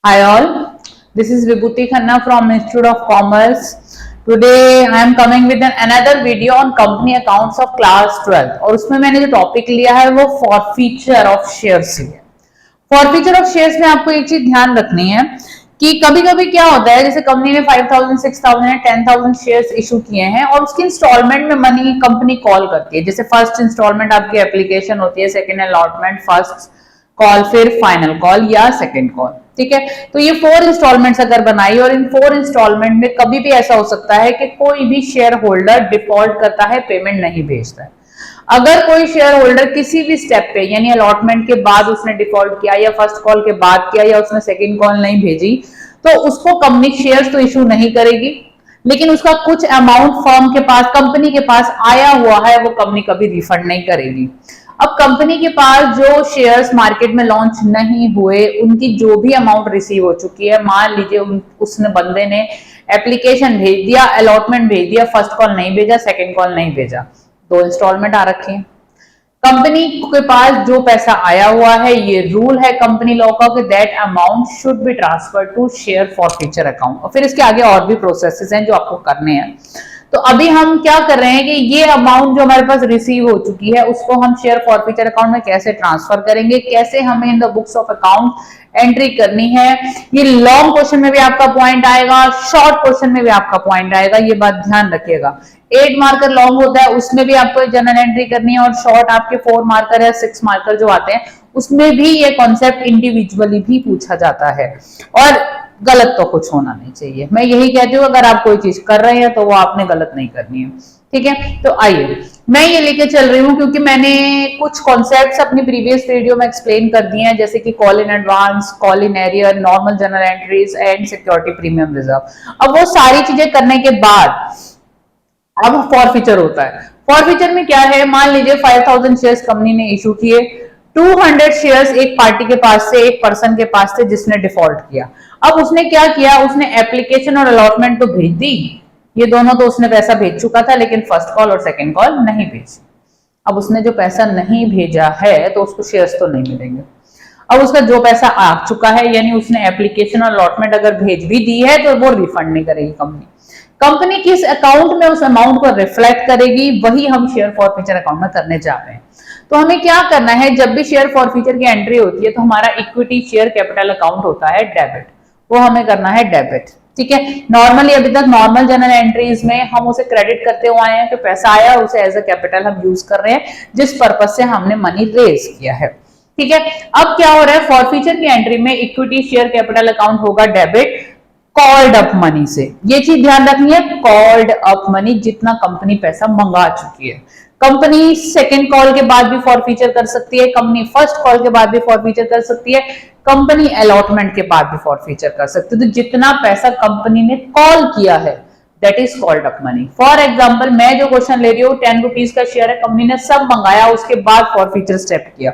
Hi all, this is Vibhuti Khanna from Institute of Commerce. Today I am coming with another video on company accounts of class 12 और उसमें मैंने जो topic लिया है वो forfeiture of shares लिया। Forfeiture of shares में आपको एक चीज ध्यान रखनी है कि कभी कभी क्या होता है, जैसे कंपनी ने 5000, 6000 या 10,000 शेयर्स इशू किए हैं और उसकी इंस्टॉलमेंट में मनी कंपनी कॉल करती है। जैसे फर्स्ट इंस्टॉलमेंट आपकी एप्लीकेशन होती है, सेकंड अलॉटमेंट, फर्स्ट कॉल, फिर फाइनल कॉल या सेकंड कॉल। ठीक है, तो ये 4 इंस्टॉलमेंट्स अगर बनाई और इन 4 इंस्टॉलमेंट में कभी भी ऐसा हो सकता है कि कोई भी शेयर होल्डर डिफॉल्ट करता है, पेमेंट नहीं भेजता है। अगर कोई शेयर होल्डर किसी भी स्टेप पे, यानी अलॉटमेंट के बाद उसने डिफॉल्ट किया या फर्स्ट कॉल के बाद किया या उसने सेकंड कॉल नहीं भेजी, तो उसको कंपनी शेयर्स तो इशू नहीं करेगी, लेकिन उसका कुछ अमाउंट फर्म के पास, कंपनी के पास आया हुआ है वो कंपनी कभी रिफंड नहीं करेगी। अब कंपनी के पास जो शेयर्स मार्केट में लॉन्च नहीं हुए, उनकी जो भी अमाउंट रिसीव हो चुकी है, मान लीजिए उसने बंदे ने एप्लीकेशन भेज दिया, अलॉटमेंट भेज दिया, फर्स्ट कॉल नहीं भेजा, सेकंड कॉल नहीं भेजा, 2 इंस्टॉलमेंट आ रखे हैं। कंपनी के पास जो पैसा आया हुआ है, ये रूल है कंपनी लॉ का कि that amount should be transfer to share forfeiture account. और फिर इसके आगे और भी प्रोसेसेस हैं जो आपको करने हैं। तो अभी हम क्या कर रहे हैं कि ये अमाउंट जो हमारे पास रिसीव हो चुकी है उसको हम शेयर फॉरफीचर अकाउंट में कैसे ट्रांसफर करेंगे, कैसे हमें in the books of account entry करनी है। ये लॉन्ग क्वेश्चन में भी आपका पॉइंट आएगा, शॉर्ट क्वेश्चन में भी आपका पॉइंट आएगा, ये बात ध्यान रखिएगा। 8 मार्कर लॉन्ग होता है, उसमें भी आपको जनरल एंट्री करनी है, और शॉर्ट आपके 4 मार्कर या 6 मार्कर जो आते हैं उसमें भी ये कॉन्सेप्ट इंडिविजुअली भी पूछा जाता है। और गलत तो कुछ होना नहीं चाहिए, मैं यही कहती हूँ, अगर आप कोई चीज कर रहे हैं तो वो आपने गलत नहीं करनी है। ठीक है, तो आइए मैं ये लेके चल रही हूँ क्योंकि मैंने कुछ कॉन्सेप्ट्स अपनी प्रीवियस वीडियो में एक्सप्लेन कर दिए हैं, जैसे कि call in advance, call in arrear, normal general entries and security premium reserve. अब वो सारी चीजें करने के बाद अब फॉरफीचर होता है। फॉरफीचर में क्या है, मान लीजिए 5000 शेयर्स कंपनी ने इशू किए, 200 शेयर्स एक पार्टी के पास से, एक पर्सन के पास से जिसने डिफॉल्ट किया। अब उसने क्या किया, उसने एप्लीकेशन और अलॉटमेंट तो भेज दी, ये दोनों तो उसने पैसा भेज चुका था, लेकिन फर्स्ट कॉल और सेकंड कॉल नहीं भेजी। अब उसने जो पैसा नहीं भेजा है तो उसको शेयर्स तो नहीं मिलेंगे। अब उसका जो पैसा आ चुका है, यानी उसने एप्लीकेशन और अलॉटमेंट अगर भेज भी दी है तो वो रिफंड नहीं करेगी कंपनी। कंपनी किस अकाउंट में उस अमाउंट को रिफ्लेक्ट करेगी, वही हम शेयर फॉरफीचर अकाउंट में करने जा रहे हैं। तो हमें क्या करना है, जब भी शेयर फॉरफीचर की एंट्री होती है तो हमारा इक्विटी शेयर कैपिटल अकाउंट होता है डेबिट, वो हमें करना है डेबिट। ठीक है, नॉर्मली अभी तक नॉर्मल जनरल एंट्रीज में हम उसे क्रेडिट करते हुए आए हैं कि पैसा आया, उसे एज अ कैपिटल हम यूज कर रहे हैं जिस पर्पज से हमने मनी रेज किया है। ठीक है, अब क्या हो रहा है, फॉरफीचर की एंट्री में इक्विटी शेयर कैपिटल अकाउंट होगा डेबिट कॉल्ड अप मनी से। ये चीज ध्यान रखनी है, कॉल्ड अप मनी, जितना कंपनी पैसा मंगा चुकी है। कंपनी सेकंड कॉल के बाद भी फॉरफीचर कर सकती है, कंपनी फर्स्ट कॉल के बाद भी फॉरफीचर कर सकती है, कंपनी अलॉटमेंट के बाद भी फॉरफीचर कर सकती है। तो जितना पैसा कंपनी ने कॉल किया है that is called up money. For example, मैं जो क्वेश्चन ले रही हूँ 10 रुपीज का शेयर है, कंपनी ने सब मंगाया, उसके बाद फॉरफीचर स्टेप किया।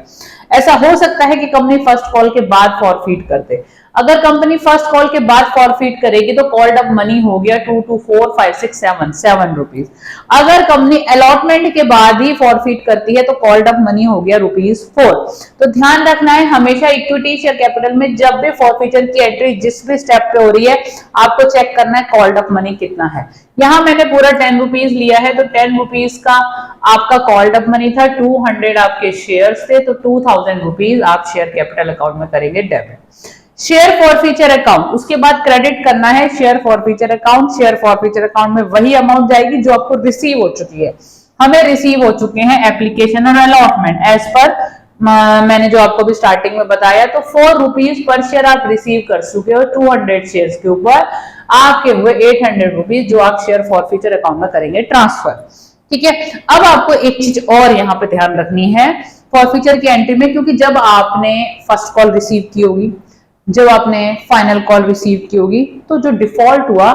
ऐसा हो सकता है कि कंपनी फर्स्ट कॉल के बाद फॉरफीट कर दे। अगर कंपनी फर्स्ट कॉल के बाद फॉरफीट करेगी तो कॉल्ड अप मनी हो गया 2, 2, 4, 5, 6, 7 रुपीज। अगर कंपनी अलॉटमेंट के बाद ही फॉरफीट करती है तो कॉल्ड अप मनी हो गया ₹4। तो ध्यान रखना है, हमेशा इक्विटी शेयर कैपिटल में जब भी फॉरफीचर की एंट्री जिस भी स्टेप पे हो रही है, आपको चेक करना है कॉल्ड अप मनी कितना है। यहां मैंने पूरा 10 रुपीज लिया है, तो 10 रुपीज का आपका कॉल्ड अप मनी था, 200 आपके शेयर्स थे, तो 2000 रुपीज आप शेयर कैपिटल अकाउंट में करेंगे डेबिट। शेयर फॉरफीचर अकाउंट, उसके बाद क्रेडिट करना है share forfeiture account. Share forfeiture account में वही अमाउंट जाएगी जो आपको रिसीव हो चुकी है। हमें रिसीव हो चुके हैं एप्लीकेशन और अलॉटमेंट एज पर मैंने जो आपको भी स्टार्टिंग में बताया, तो 4 रुपीज पर शेयर आप रिसीव कर चुके हो। 200 शेयर्स के ऊपर आपके हुए 800 रुपीज जो आप शेयर फॉरफीचर अकाउंट में करेंगे ट्रांसफर। ठीक है, अब आपको एक चीज और यहाँ पे ध्यान रखनी है फॉरफीचर की एंट्री में, क्योंकि जब आपने फर्स्ट कॉल रिसीव की होगी, जब आपने फाइनल कॉल रिसीव की होगी, तो जो डिफॉल्ट हुआ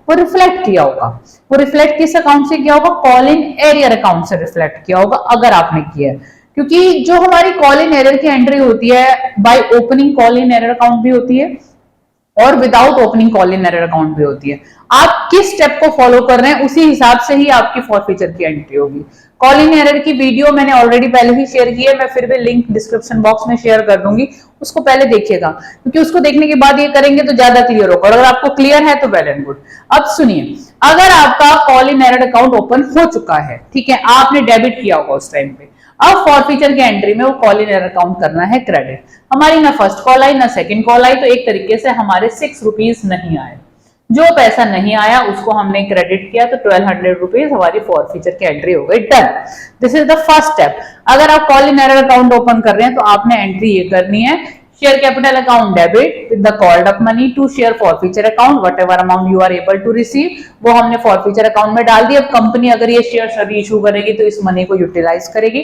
वो रिफ्लेक्ट किया होगा। वो रिफ्लेक्ट किस अकाउंट से किया होगा, कॉल इन एरियर अकाउंट से रिफ्लेक्ट किया होगा अगर आपने किया है। क्योंकि जो हमारी कॉल इन एरियर की एंट्री होती है, by opening call in arrear account भी होती है और without opening call in arrear account भी होती है। आप किस स्टेप को फॉलो कर रहे हैं उसी हिसाब से ही आपकी फॉरफीचर की एंट्री होगी। कॉल इन एरर की वीडियो मैंने ऑलरेडी पहले ही शेयर की है, मैं फिर भी लिंक डिस्क्रिप्शन बॉक्स में शेयर कर दूंगी, उसको पहले देखिएगा, क्योंकि उसको देखने के बाद ये करेंगे तो ज्यादा क्लियर होगा। और अगर आपको क्लियर है तो वेल एंड गुड। अब सुनिए, अगर आपका call in arrear account open हो चुका है, ठीक है, आपने डेबिट किया होगा उस टाइम पे, अब फॉरफीचर की एंट्री में वो कॉल इन एरर अकाउंट करना है क्रेडिट। हमारी ना फर्स्ट कॉल आई ना सेकंड कॉल आई, तो एक तरीके से हमारे 6 रुपीज नहीं आए। जो पैसा नहीं आया उसको हमने क्रेडिट किया, तो 1200 रुपीज हमारी फॉरफीचर की एंट्री हो गई। Done, this is the first step. अगर आप call in arrear account open कर रहे हैं तो आपने एंट्री ये करनी है, share capital account debit with the called up money to share forfeiture account whatever amount you are able to receive, वो हमने फॉरफीचर अकाउंट में डाल दी। अब कंपनी अगर ये शेयर इशू करेगी तो इस मनी को यूटिलाइज करेगी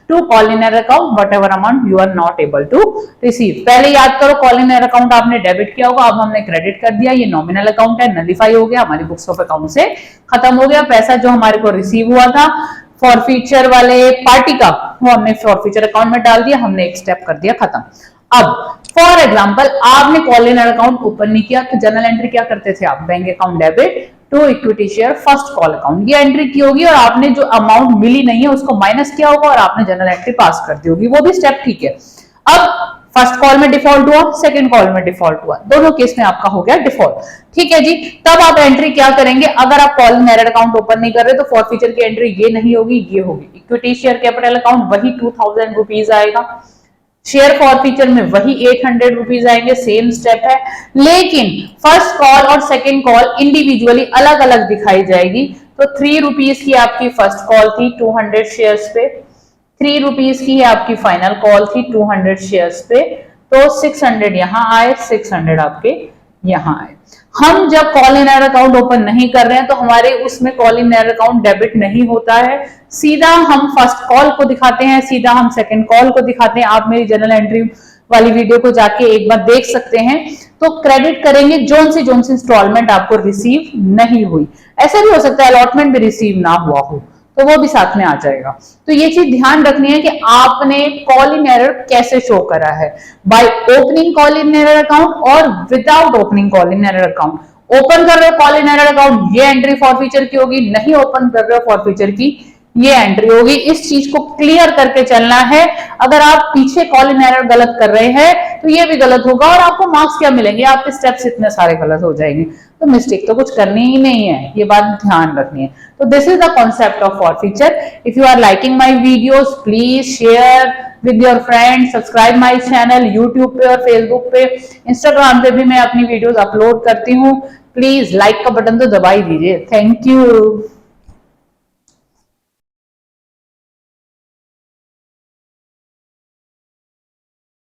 to call in arrear account whatever amount you are not able to receive. पहले याद करो, कॉल इन एरर अकाउंट आपने डेबिट किया होगा, अब हमने क्रेडिट कर दिया, ये नॉमिनल अकाउंट है, नलिफाई हो गया, हमारी बुक्स ऑफ अकाउंट से खत्म हो गया। पैसा जो हमारे को रिसीव हुआ था फॉरफीचर वाले पार्टी का, वो हमने फॉरफीचर अकाउंट में डाल दिया, हमने एक स्टेप कर दिया, खत्म। अब फॉर एग्जाम्पल आपने call in arrear account open नहीं किया, तो जनरल एंट्री क्या करते थे आप, bank account debit to equity share first call account, ये एंट्री की होगी और आपने जो अमाउंट मिली नहीं है उसको माइनस किया होगा और आपने जनरल एंट्री पास कर दी होगी, वो भी स्टेप ठीक है। अब फर्स्ट कॉल में डिफॉल्ट हुआ, सेकंड कॉल में डिफॉल्ट हुआ, दोनों केस में आपका हो गया डिफॉल्ट, ठीक है जी। तब आप एंट्री क्या करेंगे, अगर आप call in arrear account open नहीं कर रहे तो फॉरफीचर की एंट्री ये नहीं होगी, ये होगी। इक्विटी शेयर कैपिटल अकाउंट वही 2000 रुपीज आएगा, शेयर फॉरफीचर में वही 800 रुपीज आएंगे, सेम स्टेप है, लेकिन फर्स्ट कॉल और सेकंड कॉल इंडिविजुअली अलग अलग दिखाई जाएगी। तो 3 रुपीज की आपकी फर्स्ट कॉल थी 200 शेयर्स पे, 3 रुपीज की आपकी फाइनल कॉल थी 200 शेयर्स पे, तो 600 यहां आए, 600 आपके यहां आए। हम जब call in arrear account open नहीं कर रहे हैं तो हमारे उसमें call in arrear account debit नहीं होता है, सीधा हम फर्स्ट कॉल को दिखाते हैं, सीधा हम सेकंड कॉल को दिखाते हैं। आप मेरी जनरल एंट्री वाली वीडियो को जाके एक बार देख सकते हैं। तो क्रेडिट करेंगे जोन सी इंस्टॉलमेंट आपको रिसीव नहीं हुई। ऐसा भी हो सकता है अलॉटमेंट भी रिसीव ना हुआ हो, तो वो भी साथ में आ जाएगा। तो ये चीज ध्यान रखनी है कि आपने कॉल इन एरर कैसे शो करा है, by opening call in arrear account और without opening call in arrear account. Open कर रहे हो कॉल इन एरर अकाउंट, ये एंट्री फॉरफीचर की होगी, नहीं ओपन कर रहे हो फॉरफीचर की, ये एंट्री होगी। इस चीज को क्लियर करके चलना है। अगर आप पीछे कॉल इन एरर गलत कर रहे हैं तो ये भी गलत होगा और आपको मार्क्स क्या मिलेंगे, आपके स्टेप्स इतने सारे गलत हो जाएंगे। तो मिस्टेक तो कुछ करनी ही नहीं है, ये बात ध्यान रखनी है। तो this is the concept of forfeiture. If you are liking my videos please share with your friends, subscribe my channel, YouTube पे और फेसबुक पे, इंस्टाग्राम पे भी मैं अपनी वीडियोस अपलोड करती हूँ। प्लीज लाइक का बटन तो दबा ही दीजिए। Thank you.